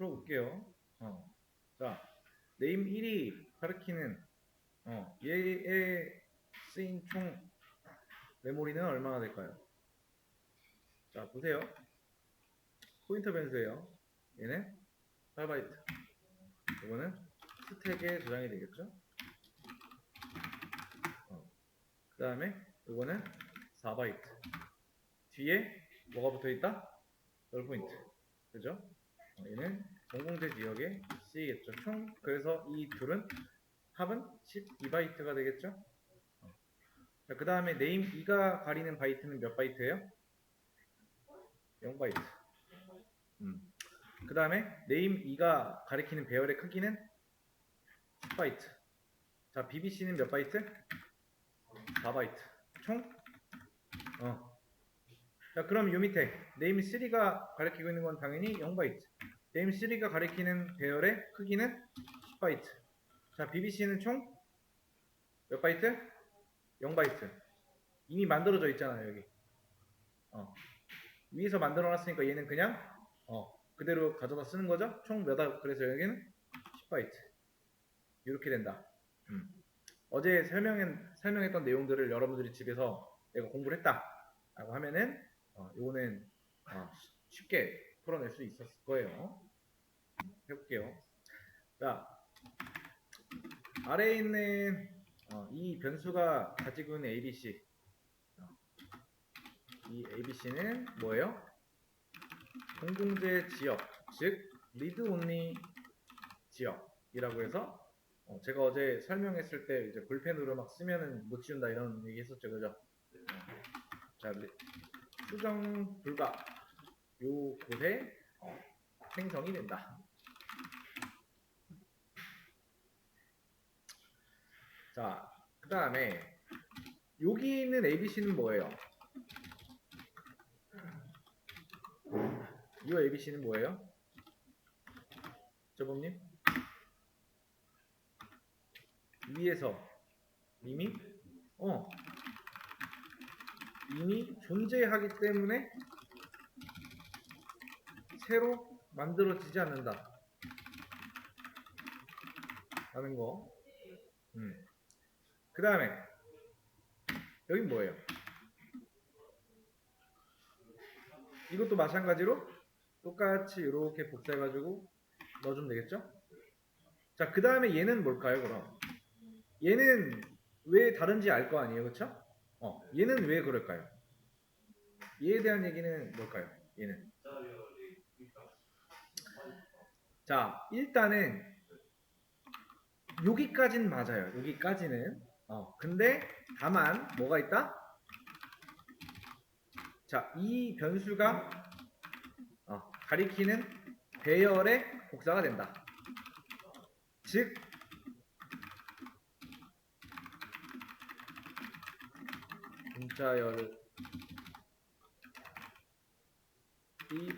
풀어볼게요. 자, 네임 1이 가리키는 얘에 쓰인 총 메모리는 얼마나 될까요? 자, 보세요. 포인터 변수예요. 얘는 8바이트. 이거는 스택에 저장이 되겠죠? 그 다음에 이거는 4바이트. 뒤에 뭐가 붙어있다? 10포인트. 그죠? 얘는 공공재 지역에 쓰이겠죠. 총 그래서 이 둘은 합은 12바이트가 되겠죠? 자, 그 다음에 네임 2가 가리는 바이트는 몇 바이트예요? 0바이트. 그 다음에 네임 2가 가리키는 배열의 크기는 10바이트. 자, BBC는 몇 바이트? 4바이트. 총? 자, 그럼 요 밑에 네임 3가 가리키고 있는 건 당연히 0바이트. 네임 3가 가리키는 배열의 크기는 10바이트. 자, BBC는 총 몇 바이트? 0바이트. 이미 만들어져 있잖아요, 여기. 위에서 만들어 놨으니까 얘는 그냥 그대로 가져다 쓰는 거죠. 총 몇, 그래서 여기는 10바이트. 이렇게 된다. 어제 설명했던 내용들을 여러분들이 집에서 내가 공부를 했다 라고 하면은 요거는 쉽게 풀어낼 수 있었을 거예요. 해볼게요. 자, 아래에 있는 이 변수가 가지고 있는 ABC, 이 ABC는 뭐예요? 공공재 지역, 즉 리드 온리 지역이라고 해서 제가 어제 설명했을 때 이제 볼펜으로 막 쓰면은 못 지운다 이런 얘기 했었죠, 그죠? 자, 수정 불가 요 곳에 생성이 된다. 자, 그 다음에 여기 있는 ABC는 뭐예요? 이 ABC는 뭐예요? 저범님? 위에서 이미 존재하기 때문에 새로 만들어지지 않는다 라는 거. 그 다음에 여긴 뭐예요? 이것도 마찬가지로 똑같이 이렇게 복사해가지고 넣어주면 되겠죠? 자, 그 다음에 얘는 뭘까요, 그럼? 얘는 왜 다른지 알 거 아니에요, 그쵸? 얘는 왜 그럴까요? 얘에 대한 얘기는 뭘까요? 얘는. 자, 일단은 여기까지는 맞아요. 여기까지는. 근데 다만 뭐가 있다? 자, 이 변수가 가리키는 배열의 복사가 된다. 즉 문자열이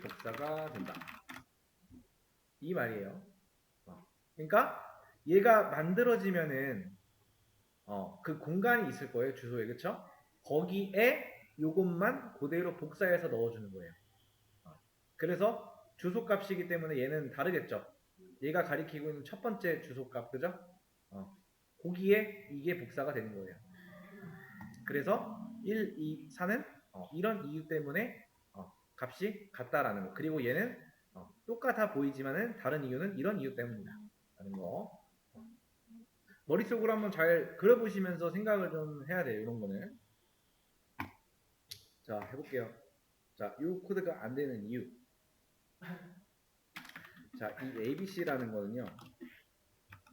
복사가 된다. 이 말이에요. 그러니까 얘가 만들어지면은 그 공간이 있을 거예요, 주소에. 그쵸? 거기에 요것만 그대로 복사해서 넣어주는 거예요. 그래서 주소값이기 때문에 얘는 다르겠죠. 얘가 가리키고 있는 첫 번째 주소값, 그죠? 거기에 이게 복사가 되는 거예요. 그래서 1, 2, 4는 이런 이유 때문에 값이 같다라는 거. 그리고 얘는 똑같아 보이지만은 다른 이유는 이런 이유 때문이다 라는 거. 머릿속으로 한번 잘 그려보시면서 생각을 좀 해야 돼요, 이런 거는. 자, 해볼게요. 자, 이 코드가 안 되는 이유. 자, 이 ABC라는 거는요,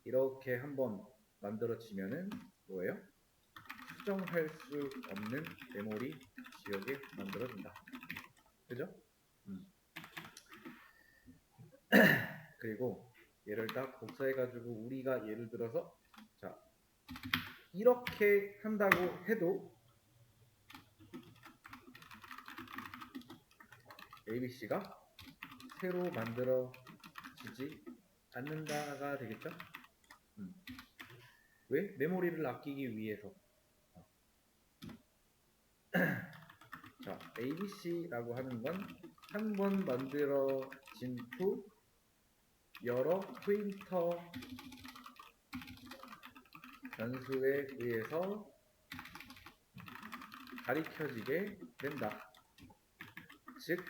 이렇게 한번 만들어지면은 뭐예요? 수정할 수 없는 메모리 지역에 만들어진다. 그죠? 그리고 얘를 딱 복사해가지고 우리가 예를 들어서 자, 이렇게 한다고 해도 ABC가 새로 만들어지지 않는다가 되겠죠? 왜? 메모리를 아끼기 위해서. 자, ABC라고 하는 건 한 번 만들어진 후 여러 포인터 변수에 의해서 가리켜지게 된다. 즉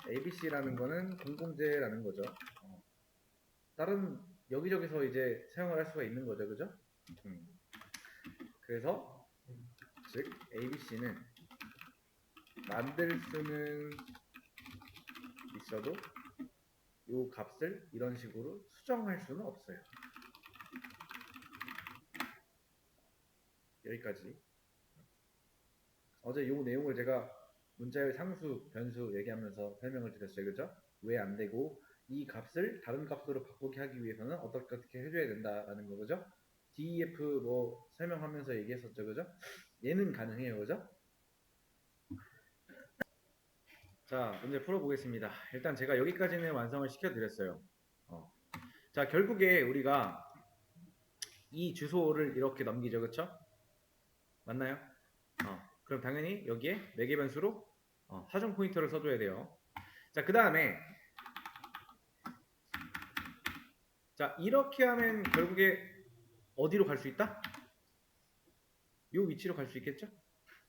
ABC라는 거는 공공재라는 거죠. 다른 여기저기서 이제 사용을 할 수가 있는 거죠, 그죠? 그래서 즉 ABC는 만들 수는 있어도 이 값을 이런 식으로 수정할 수는 없어요. 여기까지. 어제 이 내용을 제가 문자열 상수, 변수 얘기하면서 설명을 드렸어요. 그죠? 왜 안 되고 이 값을 다른 값으로 바꾸게 하기 위해서는 어떻게 해줘야 된다라는 거 그죠? DEF 뭐 설명하면서 얘기했었죠. 그죠? 얘는 가능해요. 그죠? 자, 문제 풀어보겠습니다. 일단 제가 여기까지는 완성을 시켜드렸어요. 자, 결국에 우리가 이 주소를 이렇게 넘기죠. 그쵸? 맞나요? 그럼 당연히 여기에 매개 변수로 사정 포인터를 써줘야 돼요. 자, 그 다음에 자, 이렇게 하면 결국에 어디로 갈 수 있다? 이 위치로 갈 수 있겠죠?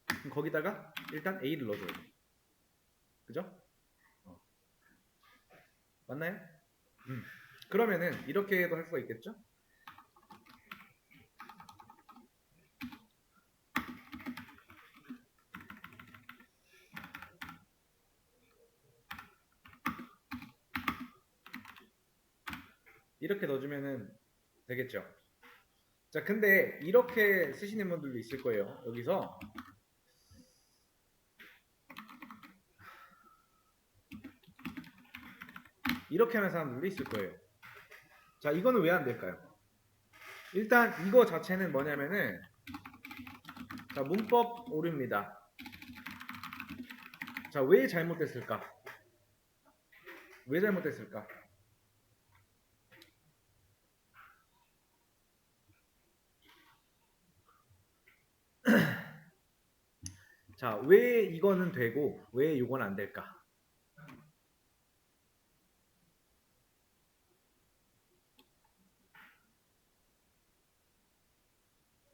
그럼 거기다가 일단 A를 넣어줘야 돼. 그죠? 맞나요? 그러면은 이렇게도 할 수가 있겠죠? 이렇게 넣어주면은 되겠죠? 자, 근데 이렇게 쓰시는 분들도 있을 거예요. 여기서 이렇게 하는 사람들도 있을 거예요. 자, 이거는 왜 안 될까요? 일단 이거 자체는 뭐냐면은 자, 문법 오류입니다. 자, 왜 잘못됐을까? 왜 잘못됐을까? 자, 왜 이거는 되고 왜 이건 안 될까?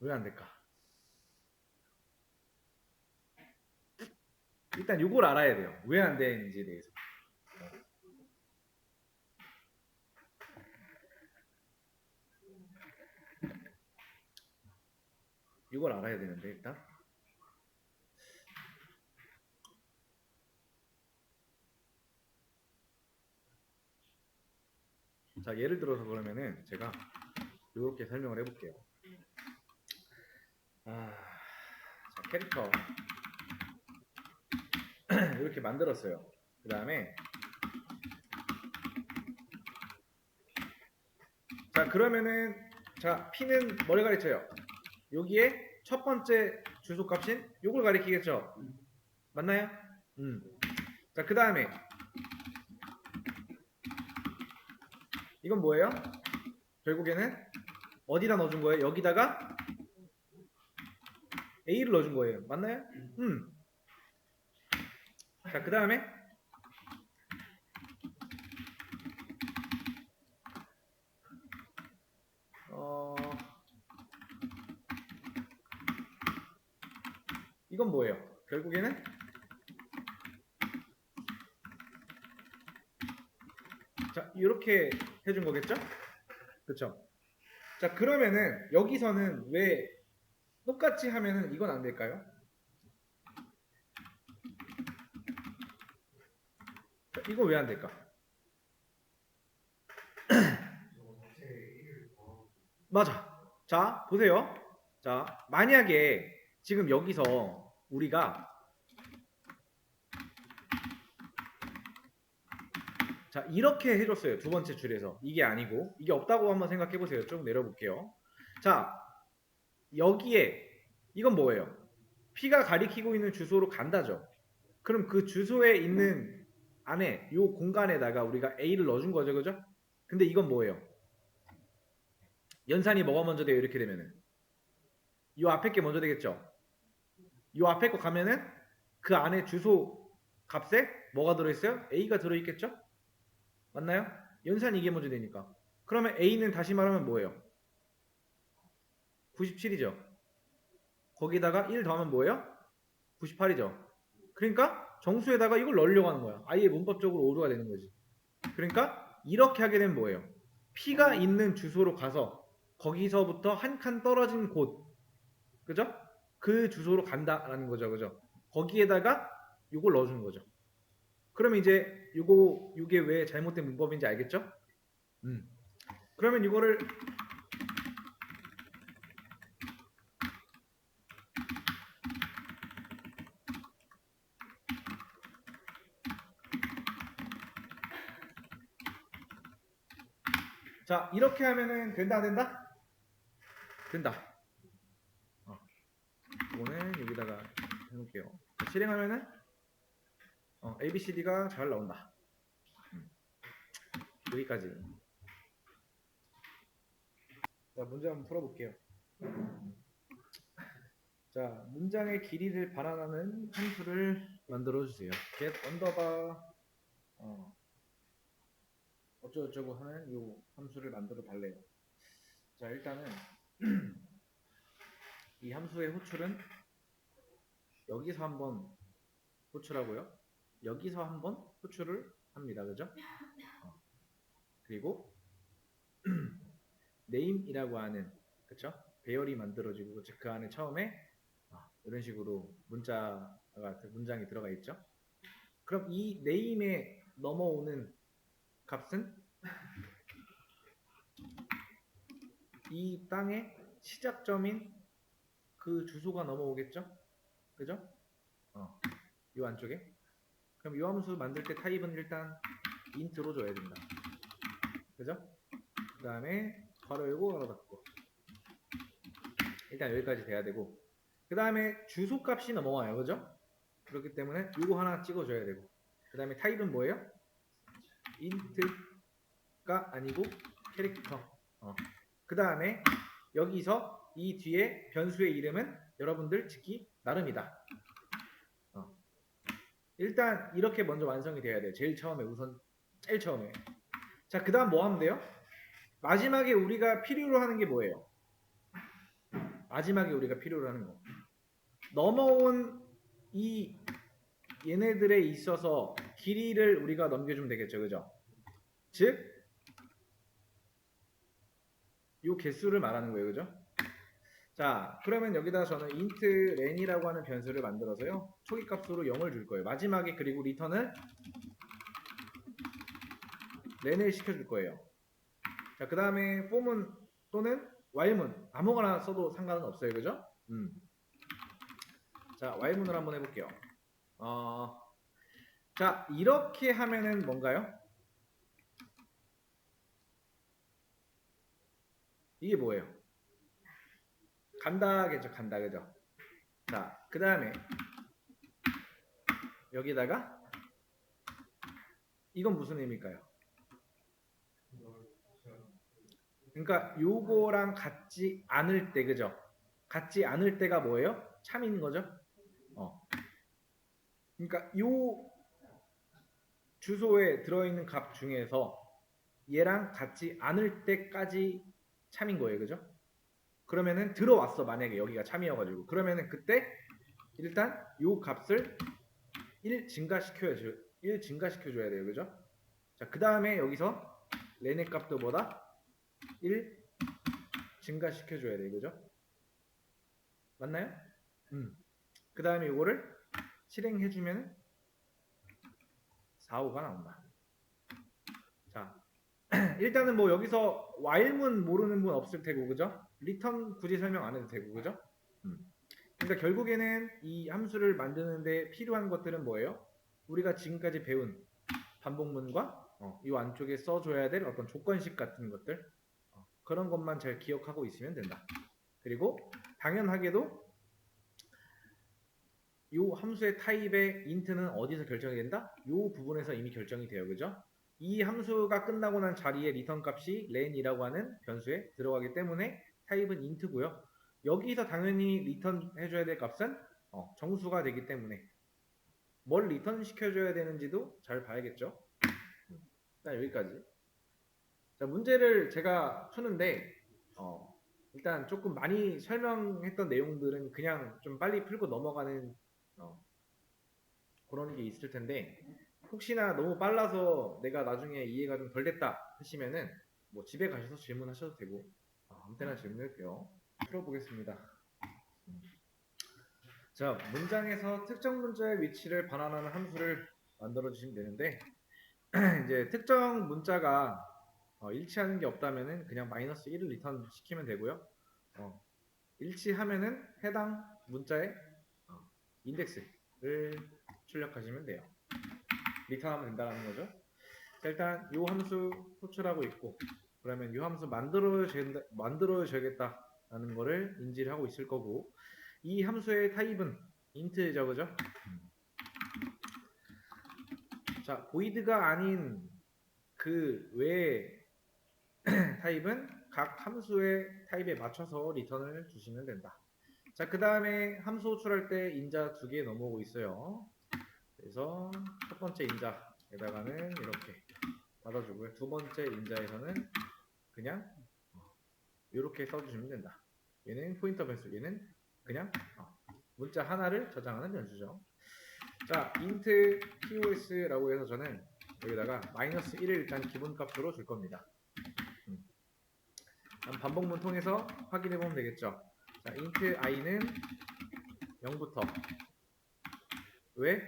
왜 안 될까? 일단 이걸 알아야 돼요. 왜 안 되는지에 대해서. 이걸 알아야 되는데 일단 자, 예를 들어서 그러면은 제가 이렇게 설명을 해볼게요. 자, 캐릭터 이렇게 만들었어요. 그 다음에 자, 그러면은 자, P는 뭐를 가르쳐요? 여기에 첫 번째 주소값인 요걸 가리키겠죠? 맞나요? 자, 그 다음에 이건 뭐예요? 결국에는 어디다 넣어준 거예요? 여기다가 A를 넣어준 거예요. 맞나요? 자, 그 다음에 이건 뭐예요? 결국에는 자, 이렇게 해준 거겠죠? 그쵸? 자, 그러면은 여기서는 왜 똑같이 하면은 이건 안 될까요? 이거 왜 안 될까? 맞아. 자, 보세요. 자, 만약에 지금 여기서 우리가 자, 이렇게 해줬어요. 두 번째 줄에서. 이게 아니고 이게 없다고 한번 생각해 보세요. 쭉 내려볼게요. 자, 여기에 이건 뭐예요? P가 가리키고 있는 주소로 간다죠. 그럼 그 주소에 있는 안에 이 공간에다가 우리가 A를 넣어준 거죠. 그죠? 근데 이건 뭐예요? 연산이 뭐가 먼저 돼요? 이렇게 되면은 이 앞에 게 먼저 되겠죠. 이 앞에 거 가면은 그 안에 주소 값에 뭐가 들어있어요? A가 들어있겠죠? 맞나요? 연산 이게 먼저 되니까. 그러면 A는 다시 말하면 뭐예요? 97이죠. 거기다가 1 더하면 뭐예요? 98이죠. 그러니까 정수에다가 이걸 넣으려고 하는 거야. 아예 문법적으로 오류가 되는 거지. 그러니까 이렇게 하게 되면 뭐예요? P가 있는 주소로 가서 거기서부터 한 칸 떨어진 곳, 그죠? 그 주소로 간다라는 거죠, 그죠? 거기에다가 이걸 넣어주는 거죠. 그러면 이제 이게 왜 잘못된 문법인지 알겠죠? 그러면 이거를 자 이렇게 하면은 된다 안 된다? 된다. 이거는 여기다가 해놓을게요. 실행하면은 ABCD가 잘 나온다. 여기까지. 자 문제 한번 풀어볼게요. 자 문장의 길이를 반환하는 함수를 만들어 주세요. get 언더바 어쩌고저쩌고 하는 이 함수를 만들어 달래요. 자 일단은 이 함수의 호출은 여기서 한번 호출하고요. 여기서 한번 호출을 합니다. 그죠? 그리고 name이라고 하는 그쵸? 배열이 만들어지고 그 안에 처음에 이런 식으로 문장이 들어가 있죠. 그럼 이 name에 넘어오는 값은 이 땅의 시작점인 그 주소가 넘어오겠죠? 그죠? 이 안쪽에. 그럼 이 함수 만들 때 타입은 일단 int로 줘야 된다. 그죠? 그 다음에 괄호 열고 괄호 닫고. 일단 여기까지 돼야 되고. 그 다음에 주소값이 넘어와요. 그죠? 그렇기 때문에 이거 하나 찍어줘야 되고. 그 다음에 타입은 뭐예요? int가 아니고 캐릭터. 그 다음에 여기서 이 뒤에 변수의 이름은 여러분들 짓기 나름이다. 일단 이렇게 먼저 완성이 돼야 돼요. 제일 처음에 우선 제일 처음에. 자, 그 다음 뭐 하면 돼요? 마지막에 우리가 필요로 하는 게 뭐예요? 마지막에 우리가 필요로 하는 거. 넘어온 이 얘네들에 있어서 길이를 우리가 넘겨주면 되겠죠. 그죠? 즉, 요 개수를 말하는 거예요. 그죠? 자, 그러면 여기다 저는 int len이라고 하는 변수를 만들어서요. 초기 값으로 0을 줄 거예요. 마지막에 그리고 리턴을 len을 시켜줄 거예요. 자, 그 다음에 form은 또는 while문 아무거나 써도 상관은 없어요. 그죠? 자, while문을 한번 해볼게요. 자, 이렇게 하면은 뭔가요? 이게 뭐예요? 간다겠죠, 간다, 그죠? 자, 그 다음에 여기다가 이건 무슨 의미일까요? 그러니까 요거랑 같지 않을 때, 그죠? 같지 않을 때가 뭐예요? 참인 거죠? 그러니까 요 주소에 들어있는 값 중에서 얘랑 같지 않을 때까지 참인 거예요, 그죠? 그러면은 들어왔어, 만약에 여기가 참이어가지고. 그러면은 그때 일단 요 값을 1 증가시켜줘야 돼요, 그죠? 자, 그 다음에 여기서 렌의 값도 뭐다? 1 증가시켜줘야 돼요, 그죠? 맞나요? 그 다음에 요거를 실행해주면 4, 5가 나온다. 자, 일단은 뭐 여기서 while문 모르는 분 없을 테고, 그죠? return 굳이 설명 안 해도 되고, 그죠? 그러니까 결국에는 이 함수를 만드는데 필요한 것들은 뭐예요? 우리가 지금까지 배운 반복문과 이 안쪽에 써줘야 될 어떤 조건식 같은 것들 그런 것만 잘 기억하고 있으면 된다. 그리고 당연하게도 이 함수의 타입의 int는 어디서 결정이 된다? 이 부분에서 이미 결정이 돼요. 그죠? 이 함수가 끝나고 난 자리에 리턴 값이 len이라고 하는 변수에 들어가기 때문에 타입은 int고요. 여기서 당연히 리턴 해줘야 될 값은 정수가 되기 때문에 뭘 리턴 시켜줘야 되는지도 잘 봐야겠죠. 자, 여기까지. 자, 문제를 제가 푸는데 일단 조금 많이 설명했던 내용들은 그냥 좀 빨리 풀고 넘어가는 그런 게 있을 텐데 혹시나 너무 빨라서 내가 나중에 이해가 좀 덜 됐다 하시면은 뭐 집에 가셔서 질문하셔도 되고 아무 때나 질문할게요. 풀어보겠습니다. 자, 문장에서 특정 문자의 위치를 반환하는 함수를 만들어 주시면 되는데 이제 특정 문자가 일치하는 게 없다면은 그냥 마이너스 1을 리턴 시키면 되고요. 일치하면은 해당 문자의 인덱스를 출력하시면 돼요. 리턴하면 된다는 거죠. 자, 일단 이 함수 호출하고 있고 그러면 이 함수 만들어줘야겠다라는 거를 인지를 하고 있을 거고 이 함수의 타입은 int죠, 그죠? 자, void가 아닌 그 외의 타입은 각 함수의 타입에 맞춰서 리턴을 주시면 된다. 자, 그 다음에 함수 호출할 때 인자 2개 넘어오고 있어요. 그래서 첫 번째 인자에다가는 이렇게 받아주고요. 두 번째 인자에서는 그냥 이렇게 써주시면 된다. 얘는 포인터 변수, 얘는 그냥 문자 하나를 저장하는 변수죠. 자, int pos라고 해서 저는 여기다가 마이너스 1을 일단 기본값으로 줄 겁니다. 반복문 통해서 확인해 보면 되겠죠. 자, int i는 0부터 왜?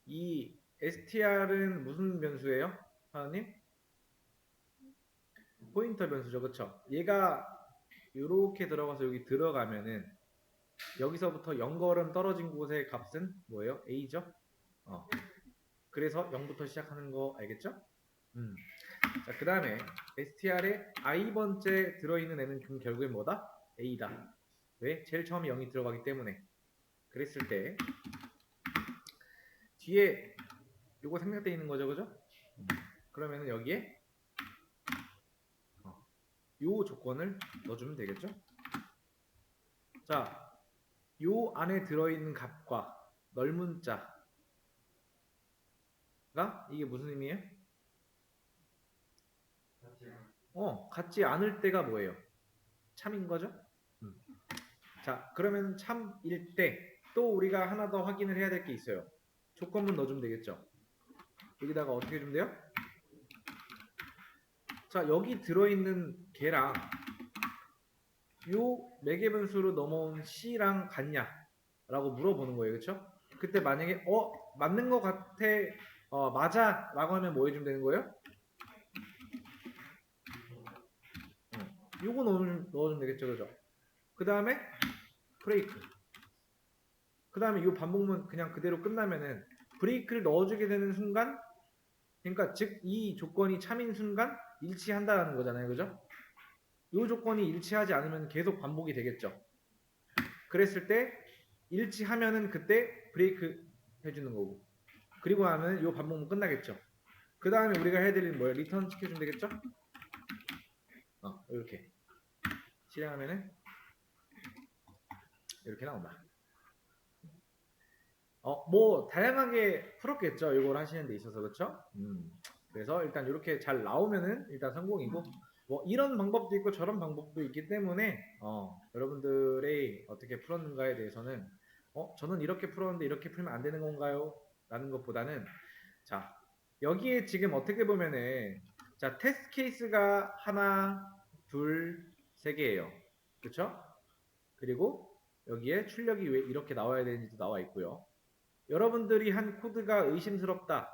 이 str은 무슨 변수예요? 하나님? 포인터 변수죠, 그쵸? 얘가 이렇게 들어가서 여기 들어가면은 여기서부터 0걸음 떨어진 곳의 값은 뭐예요? a죠? 그래서 0부터 시작하는 거 알겠죠? 자, 그 다음에 str에 i번째 들어있는 애는 그럼 결국엔 뭐다? a다. 왜? 제일 처음에 0이 들어가기 때문에. 그랬을 때 뒤에 요거 생략되어 있는 거죠, 그죠? 그러면은 여기에 요 조건을 넣어주면 되겠죠? 자, 요 안에 들어있는 값과 넓은 자가 이게 무슨 의미예요? 같지 않을 때가 뭐예요? 참인 거죠? 자, 그러면 참일 때 또 우리가 하나 더 확인을 해야 될 게 있어요. 조건문 넣어주면 되겠죠? 여기다가 어떻게 해주면 돼요? 자, 여기 들어있는 개랑 요 매개 변수로 넘어온 C랑 같냐? 라고 물어보는 거예요. 그쵸? 그때 만약에 맞는 것 같아 맞아 라고 하면 뭐 해주면 되는 거예요? 요거 넣어주면 되겠죠. 그죠? 그 다음에 브레이크 그 다음에 요 반복문 그냥 그대로 끝나면은 브레이크를 넣어주게 되는 순간 그러니까 즉 이 조건이 참인 순간 일치한다라는 거잖아요. 그죠? 요 조건이 일치하지 않으면 계속 반복이 되겠죠. 그랬을 때 일치하면은 그때 브레이크 해주는 거고 그리고 하면 요 반복문 끝나겠죠. 그 다음에 우리가 해야 될 일은 뭐예요? 리턴 시켜주면 되겠죠? 이렇게 실행하면은 이렇게 나온다. 뭐 다양하게 풀었겠죠. 이걸 하시는 데 있어서 그렇죠? 그래서 일단 이렇게 잘 나오면은 일단 성공이고 뭐 이런 방법도 있고 저런 방법도 있기 때문에 여러분들이 어떻게 풀었는가에 대해서는 저는 이렇게 풀었는데 이렇게 풀면 안 되는 건가요? 라는 것보다는 자 여기에 지금 어떻게 보면은 자 테스트 케이스가 하나 둘 세 개예요. 그렇죠? 그리고 여기에 출력이 왜 이렇게 나와야 되는지도 나와 있고요. 여러분들이 한 코드가 의심스럽다,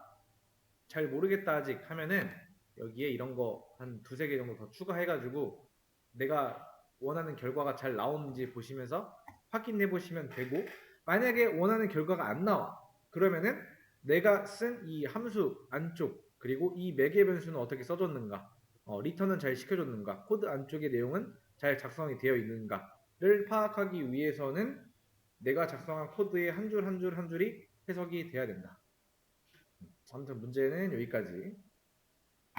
잘 모르겠다 아직 하면은 여기에 이런 거 한 두세 개 정도 더 추가해가지고 내가 원하는 결과가 잘 나오는지 보시면서 확인해 보시면 되고 만약에 원하는 결과가 안 나와 그러면은 내가 쓴 이 함수 안쪽 그리고 이 매개 변수는 어떻게 써줬는가 리턴은 잘 시켜줬는가 코드 안쪽의 내용은 잘 작성이 되어 있는가를 파악하기 위해서는 내가 작성한 코드의 한 줄 한 줄 한 줄이 해석이 돼야 된다. 아무튼 문제는 여기까지.